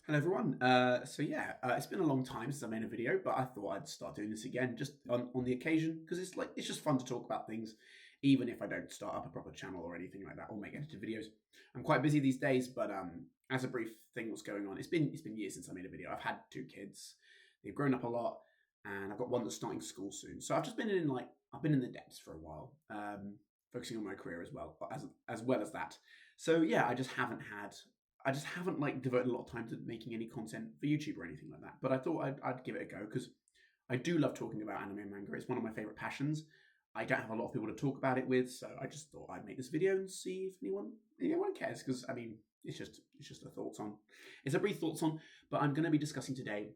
Hello everyone. It's been a long time since I made a video, but I thought I'd start doing this again just on the occasion because it's just fun to talk about things, even if I don't start up a proper channel or anything like that or make edited videos. I'm quite busy these days, but as a brief thing, what's going on? It's been years since I made a video. I've had two kids, they've grown up a lot, and I've got one that's starting school soon. So I've just been in I've been in the depths for a while, focusing on my career as well, but as well as that. So yeah, I just haven't devoted a lot of time to making any content for YouTube or anything like that. But I thought I'd give it a go because I do love talking about anime and manga. It's one of my favorite passions. I don't have a lot of people to talk about it with, so I just thought I'd make this video and see if anyone cares. Because I mean, it's just a thoughts on. It's a brief thoughts on. But I'm going to be discussing today.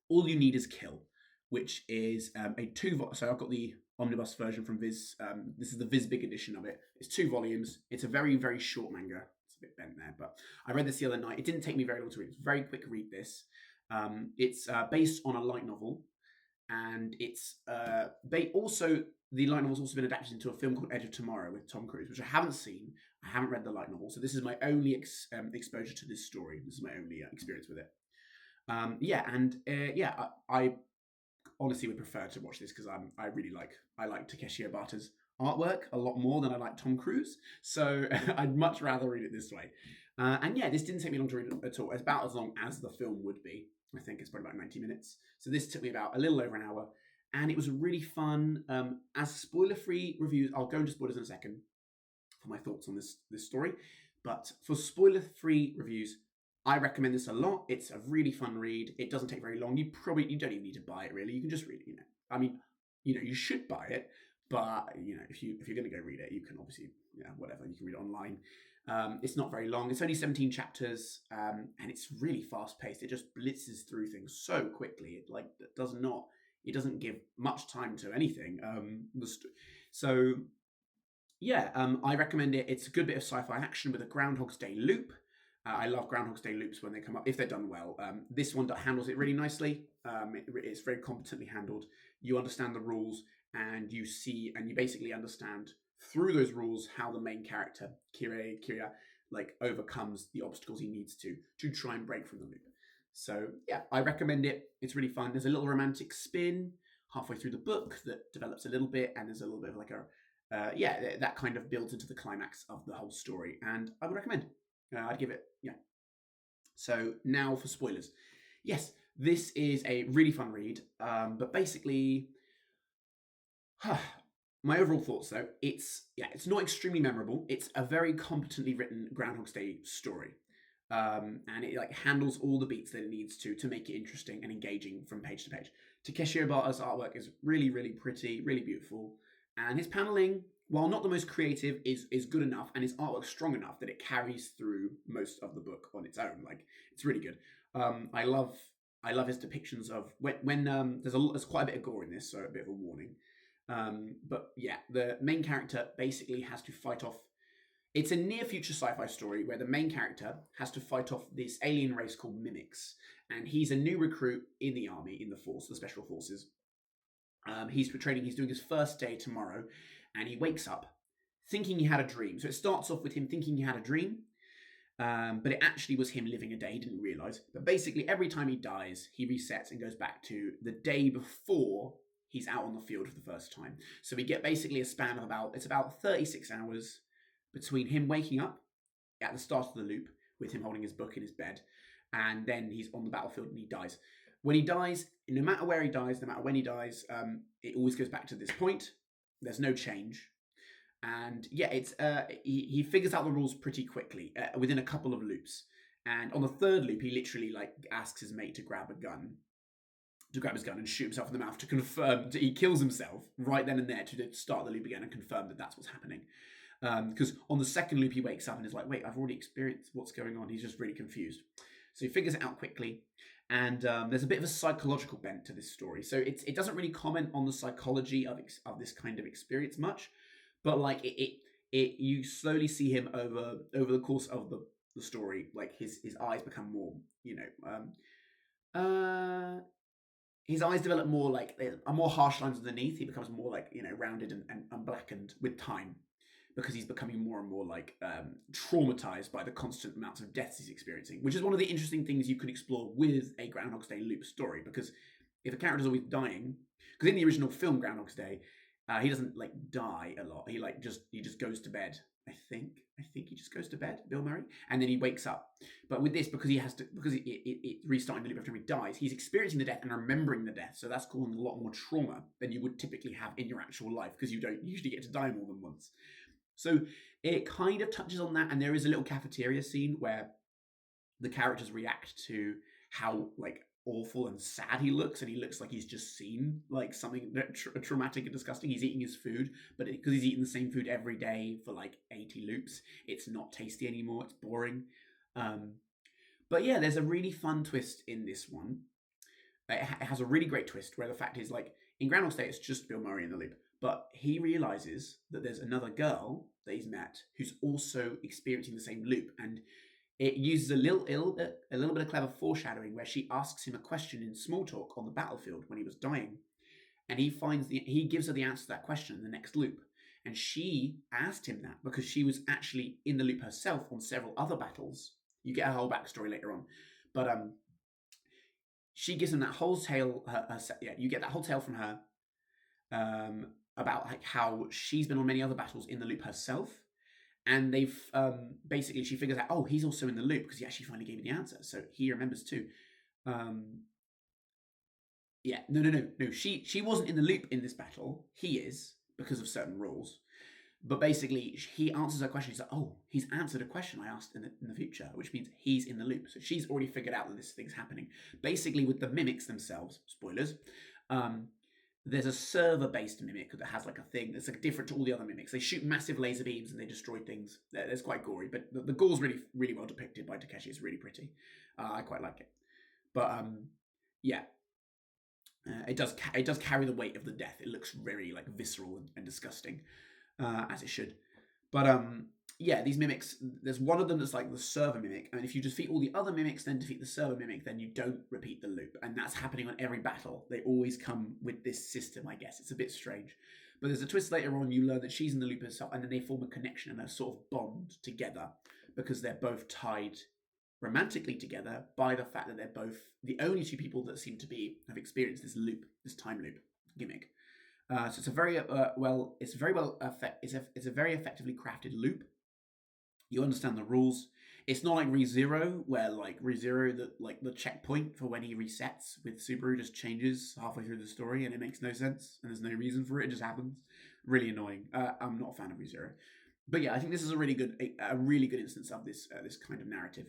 All You Need Is Kill, which is a so I've got the omnibus version from Viz. This is the Viz Big edition of it. It's 2 volumes. It's a very, very short manga. It's a bit bent there, but I read this the other night. It didn't take me very long to read. It's a very quick read. This. It's based on a light novel, and it's also the light novel's also been adapted into a film called Edge of Tomorrow with Tom Cruise, which I haven't seen. I haven't read the light novel, so this is my only exposure to this story. This is my only experience with it. I honestly would prefer to watch this because I like Takeshi Obata's artwork a lot more than I like Tom Cruise. So I'd much rather read it this way. And yeah, this didn't take me long to read at all. It's about as long as the film would be. I think it's probably about 90 minutes. So this took me about a little over an hour, and it was really fun. As spoiler-free reviews, I'll go into spoilers in a second for my thoughts on this story. But for spoiler-free reviews, I recommend this a lot. It's a really fun read. It doesn't take very long. You don't even need to buy it really. You can just read it. I mean, you should buy it, but if you're going to go read it, you can obviously whatever. You can read it online. It's not very long. It's only 17 chapters, and it's really fast paced. It just blitzes through things so quickly. It doesn't give much time to anything. I recommend it. It's a good bit of sci-fi action with a Groundhog's Day loop. I love Groundhog's Day loops when they come up, if they're done well. This one handles it really nicely. It's very competently handled. You understand the rules, and you basically understand through those rules how the main character, Kira, overcomes the obstacles he needs to try and break from the loop. So yeah, I recommend it. It's really fun. There's a little romantic spin halfway through the book that develops a little bit, and there's a little bit of that kind of builds into the climax of the whole story, and I would recommend. I'd give it, yeah. So now for spoilers. Yes, this is a really fun read, but basically, my overall thoughts though, it's not extremely memorable. It's a very competently written Groundhog's Day story, and it handles all the beats that it needs to make it interesting and engaging from page to page. Takeshi Obata's artwork is really, really pretty, really beautiful, and his paneling, while not the most creative, is good enough, and his artwork strong enough that it carries through most of the book on its own. It's really good. I love his depictions of when there's quite a bit of gore in this, so a bit of a warning. But yeah, the main character basically has to fight off. It's a near future sci-fi story where the main character has to fight off this alien race called mimics, and he's a new recruit in the army, in the force, the special forces. He's training. He's doing his first day tomorrow, and he wakes up thinking he had a dream. So it starts off with him thinking he had a dream, but it actually was him living a day. He didn't realize. But basically, every time he dies, he resets and goes back to the day before he's out on the field for the first time. So we get basically a span of about 36 hours between him waking up at the start of the loop with him holding his book in his bed, and then he's on the battlefield and he dies. When he dies, no matter where he dies, no matter when he dies, it always goes back to this point. There's no change. And yeah, he figures out the rules pretty quickly within a couple of loops. And on the third loop, he literally asks his mate to grab his gun and shoot himself in the mouth to confirm that he kills himself right then and there to start the loop again and confirm that that's what's happening. Because on the second loop, he wakes up and is like, wait, I've already experienced what's going on. He's just really confused. So he figures it out quickly. And there's a bit of a psychological bent to this story. So it doesn't really comment on the psychology of this kind of experience much. But you slowly see him over the course of the story, his eyes become more, his eyes develop more there are more harsh lines underneath. He becomes more rounded and blackened with time. because he's becoming more and more like traumatized by the constant amounts of deaths he's experiencing, which is one of the interesting things you can explore with a Groundhog's Day loop story. Because if a character's always dying, because in the original film Groundhog's Day, he doesn't like die a lot. He just goes to bed. I think he just goes to bed, Bill Murray, and then he wakes up. But with this, because it's restarting the loop after he dies, he's experiencing the death and remembering the death. So that's causing a lot more trauma than you would typically have in your actual life, because you don't usually get to die more than once. So it kind of touches on that, and there is a little cafeteria scene where the characters react to how like awful and sad he looks, and he looks like he's just seen like something traumatic and disgusting. He's eating his food, but because he's eating the same food every day for like 80 loops, it's not tasty anymore. It's boring. But yeah, there's a really fun twist in this one. It has a really great twist where the fact is, like, in Groundhog's Day, it's just Bill Murray in the loop, but he realizes that there's another girl that he's met who's also experiencing the same loop, and it uses a little bit of clever foreshadowing where she asks him a question in small talk on the battlefield when he was dying, and he gives her the answer to that question in the next loop. And she asked him that because she was actually in the loop herself on several other battles. You get her whole backstory later on, but she gives him that whole tale. You get that whole tale from her about like how she's been on many other battles in the loop herself, and they've basically, she figures out, oh, he's also in the loop because he actually finally gave me the answer, so he remembers too. No. She wasn't in the loop in this battle. He is, because of certain rules. But basically, he answers her question. He's like, oh, he's answered a question I asked in the future, which means he's in the loop. So she's already figured out that this thing's happening. Basically, with the mimics themselves, spoilers, there's a server-based mimic that has like a thing that's like different to all the other mimics. They shoot massive laser beams and they destroy things. It's quite gory, but the gore's really, really well depicted by Takeshi. It's really pretty. I quite like it. But yeah. It does carry the weight of the death. It looks very like visceral and disgusting, as it should. But yeah, these mimics, there's one of them that's like the server mimic, and if you defeat all the other mimics, then defeat the server mimic, then you don't repeat the loop, and that's happening on every battle. They always come with this system, I guess. It's a bit strange, but there's a twist later on. You learn that she's in the loop herself, and then they form a connection and a sort of bond together because they're both tied romantically together by the fact that they're both the only two people that seem to have experienced this loop, this time loop gimmick. So it's a very it's a very effectively crafted loop. You understand the rules. It's not like ReZero, where like ReZero, the checkpoint for when he resets with Subaru just changes halfway through the story and it makes no sense and there's no reason for it. It just happens. Really annoying. I'm not a fan of ReZero, but yeah, I think this is a really good instance of this kind of narrative.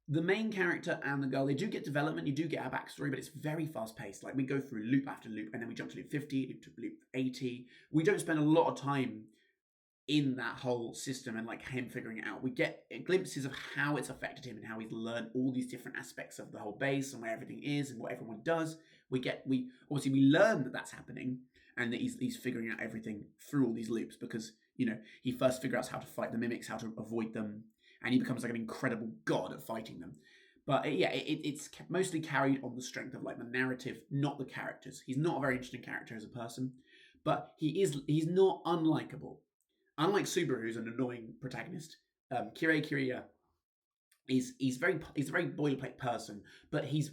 The main character and the girl, they do get development, you do get a backstory, but it's very fast paced. Like, we go through loop after loop, and then we jump to loop 50, loop to loop 80. We don't spend a lot of time in that whole system and like him figuring it out. We get glimpses of how it's affected him and how he's learned all these different aspects of the whole base and where everything is and what everyone does. We learn that that's happening and that he's figuring out everything through all these loops, because, you know, he first figures out how to fight the mimics, how to avoid them, and he becomes like an incredible god at fighting them. But it's mostly carried on the strength of like the narrative, not the characters. He's not a very interesting character as a person, but he's not unlikable. Unlike Subaru, who's an annoying protagonist, Kiriya is a very boilerplate person, but he's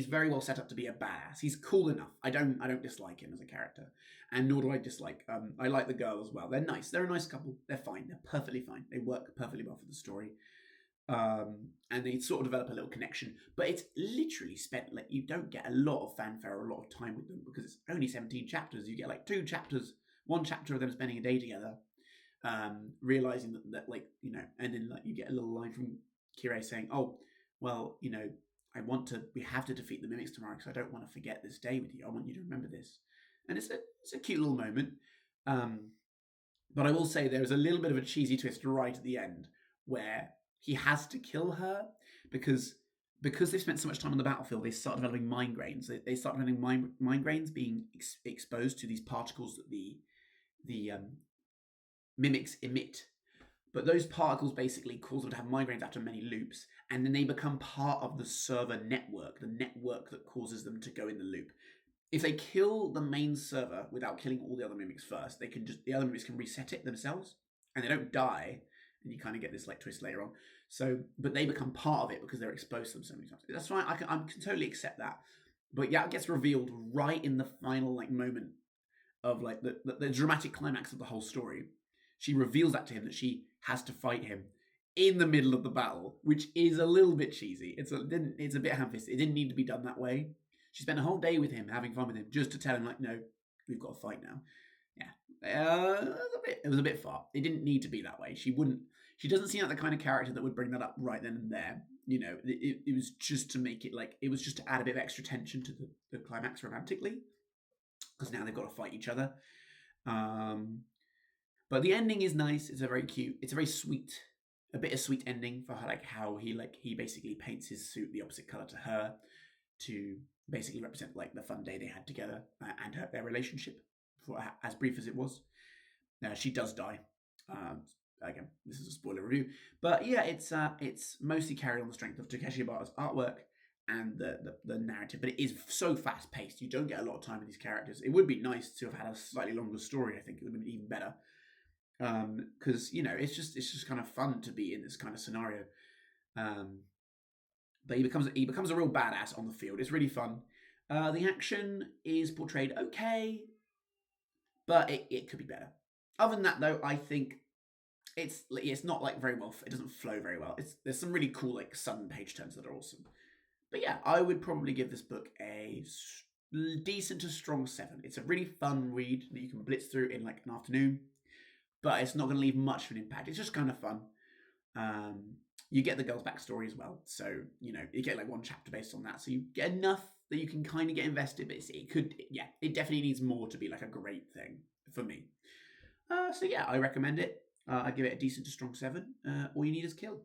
very well set up to be a badass. He's cool enough. I don't dislike him as a character, and nor do I dislike. I like the girl as well. They're nice. They're a nice couple. They're fine. They're perfectly fine. They work perfectly well for the story, and they sort of develop a little connection. But it's literally spent like, you don't get a lot of fanfare or a lot of time with them because it's only 17 chapters. You get like 2 chapters, 1 chapter of them spending a day together, realizing that like, you know, and then like you get a little line from Kirei saying, oh, well, you know, we have to defeat the mimics tomorrow because I don't want to forget this day with you. I want you to remember this. And it's a cute little moment. But I will say there is a little bit of a cheesy twist right at the end where he has to kill her because they've spent so much time on the battlefield. They start developing mind grains. They start developing mind grains being exposed to these particles that the mimics emit. But those particles basically cause them to have migraines after many loops, and then they become part of the server network, the network that causes them to go in the loop. if they kill the main server without killing all the other mimics first, the other mimics can reset it themselves, and they don't die. And you kind of get this like twist later on. So, but they become part of it because they're exposed to them so many times. That's fine. I can totally accept that. But yeah, it gets revealed right in the final like moment of like the dramatic climax of the whole story. She reveals that to him, that she has to fight him in the middle of the battle, which is a little bit cheesy. It's a bit ham-fisted. It didn't need to be done that way. She spent a whole day with him, having fun with him, just to tell him like, no, we've got to fight now. Yeah, it was a bit far. It didn't need to be that way. She wouldn't. She doesn't seem like the kind of character that would bring that up right then and there. You know, it was just to make it like, it was just to add a bit of extra tension to the climax romantically, because now they've got to fight each other. But the ending is nice. It's a very cute. It's a very sweet, a bittersweet ending for her, like how he basically paints his suit the opposite color to her, to basically represent like the fun day they had together, and their relationship, for as brief as it was. She does die. Again, this is a spoiler review, but yeah, it's mostly carried on the strength of Takeshi Obata's artwork and the narrative, but it is so fast paced. You don't get a lot of time with these characters. It would be nice to have had a slightly longer story. I think it would have been even better, because you know it's just kind of fun to be in this kind of scenario. But he becomes a real badass on the field. It's really fun. The action is portrayed okay, but it could be better. Other than that, though, I think it's not like very well. It doesn't flow very well. There's some really cool like sudden page turns that are awesome. But yeah, I would probably give this book a decent to strong 7. It's a really fun read that you can blitz through in like an afternoon, but it's not going to leave much of an impact. It's just kind of fun. You get the girl's backstory as well, so you know you get like one chapter based on that, so you get enough that you can kind of get invested. But it definitely needs more to be like a great thing for me. So yeah, I recommend it. I give it a decent to strong 7. All you need is kill.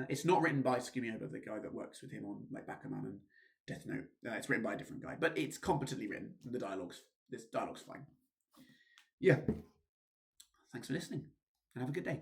It's not written by Tsukimi, the guy that works with him on like Bakuman and Death Note. It's written by a different guy, but it's competently written. This dialogue's fine. Yeah. Thanks for listening, and have a good day.